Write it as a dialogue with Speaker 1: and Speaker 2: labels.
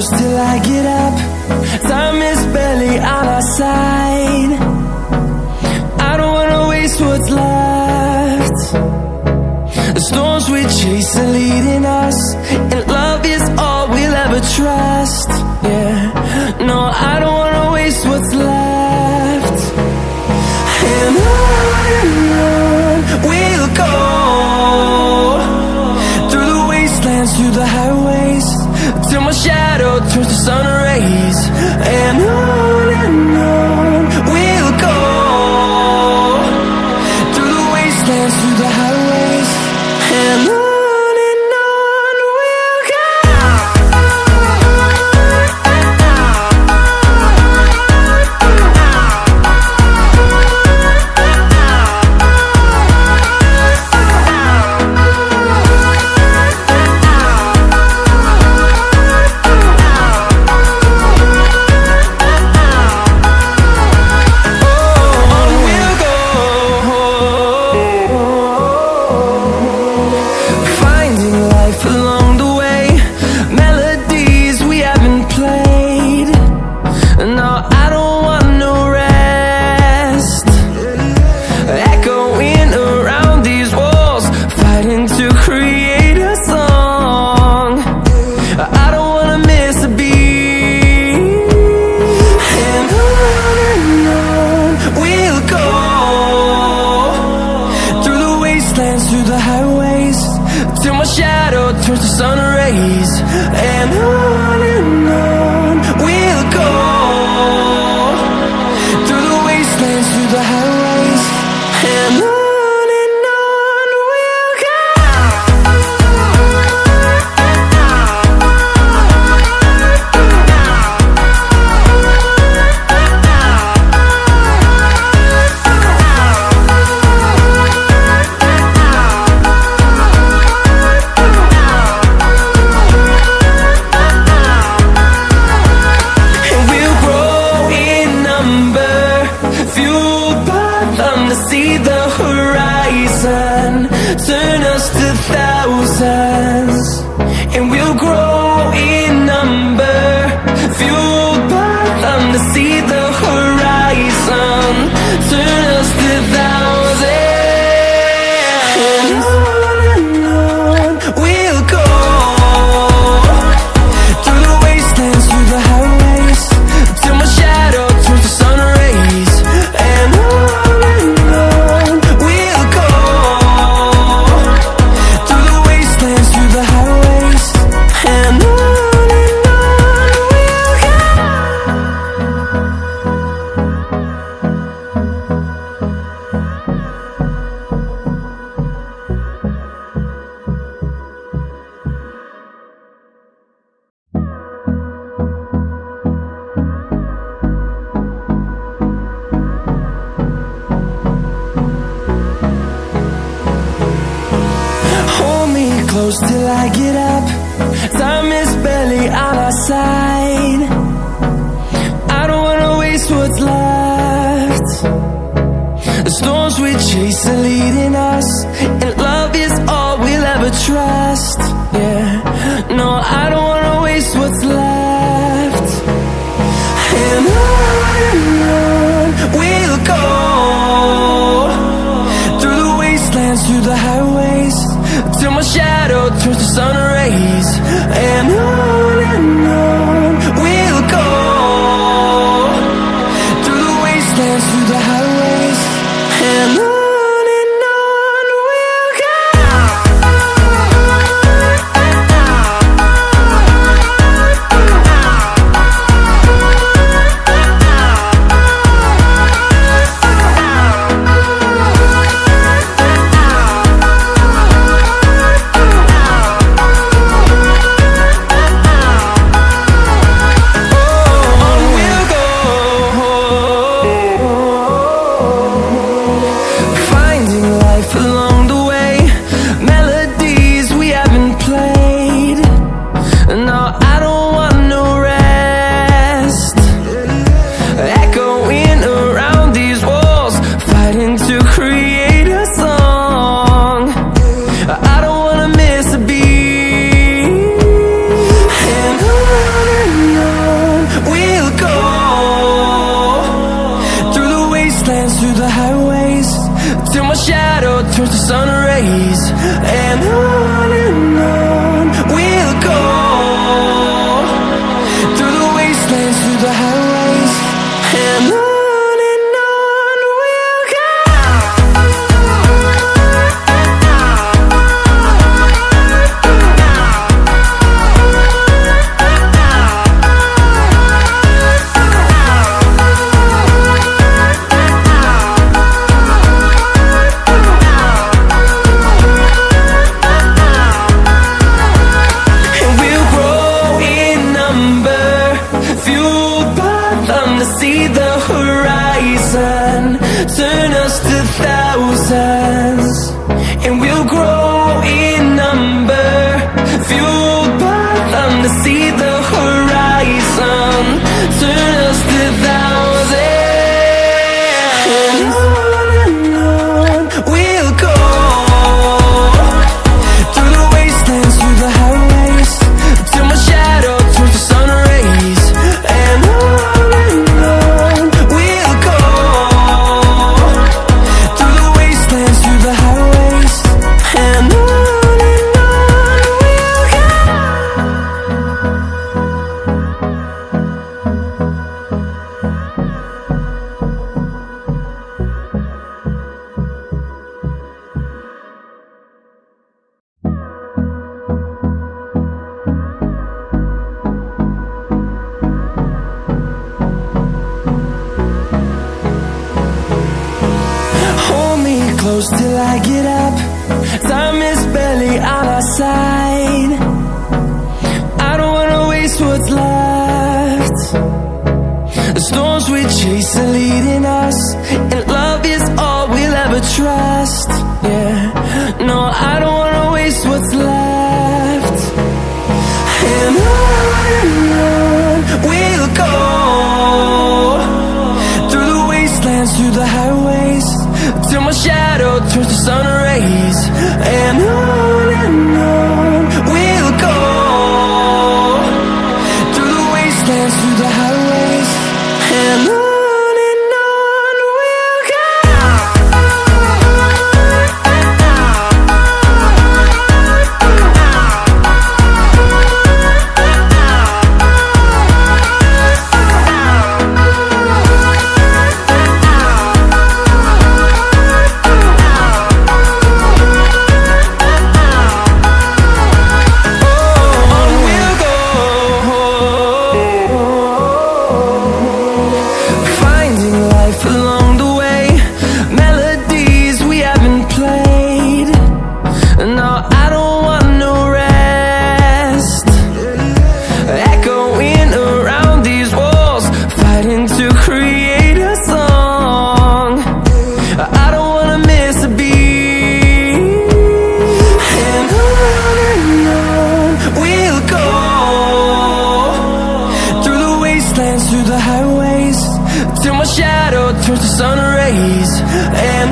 Speaker 1: close till I get up. Time is barely on our side. I don't wanna waste what's left. The storms we chase are leading us, and love is all we'll ever trust. Yeah, no, I don't wanna waste what's left. And on we'll go, through the wastelands, through the highways, till my shadow turns to sun rays. And on we'll go, through the wastelands, through the highways, and on we'll go. Through the highways, till my shadow turns to sun rays. And on we'll go, through the wastelands, through the highways, and on we'll go. See the horizon, turn us to thousands, and we'll grow in number, fueled by them. To see the horizon, turn us to thousands, and on we'll go, through the wastelands, through the highways, till my shadow turns to sun rays. And close till I get up. Time is barely on our side. I don't wanna waste what's left. The storms we chase are leading us, and love is all we'll ever trust. Yeah, no, I don't wanna waste what's left. And on we'll go, through the wastelands, through the highways, till my shadow turns to sun rays. And on we'll go, through the wastelands, through the highways, and on we'll go. through the highways, till my shadow turns to sun rays. And on we'll go, through the wastelands, through the highways. And on we'll go. See the horizon, turn us to thousands, and we'll grow in number, fueled by them. To see the horizon, turn us to thousands, and on we'll go, through the wastelands, through the highways, till my shadow turns to sun rays. And close till I get up. Time is barely on our side. I don't wanna waste what's left. The storms we chase are leading us, and love is all we'll ever trust. Yeah, no, I don't wanna waste what's left. And on we'll go, through the wastelands, through the highways, till my shadow turns to sun rays. And on we'll go, through the wastelands, through the highways. And on we'll go. Through the highways, till my shadow turns to sun rays. And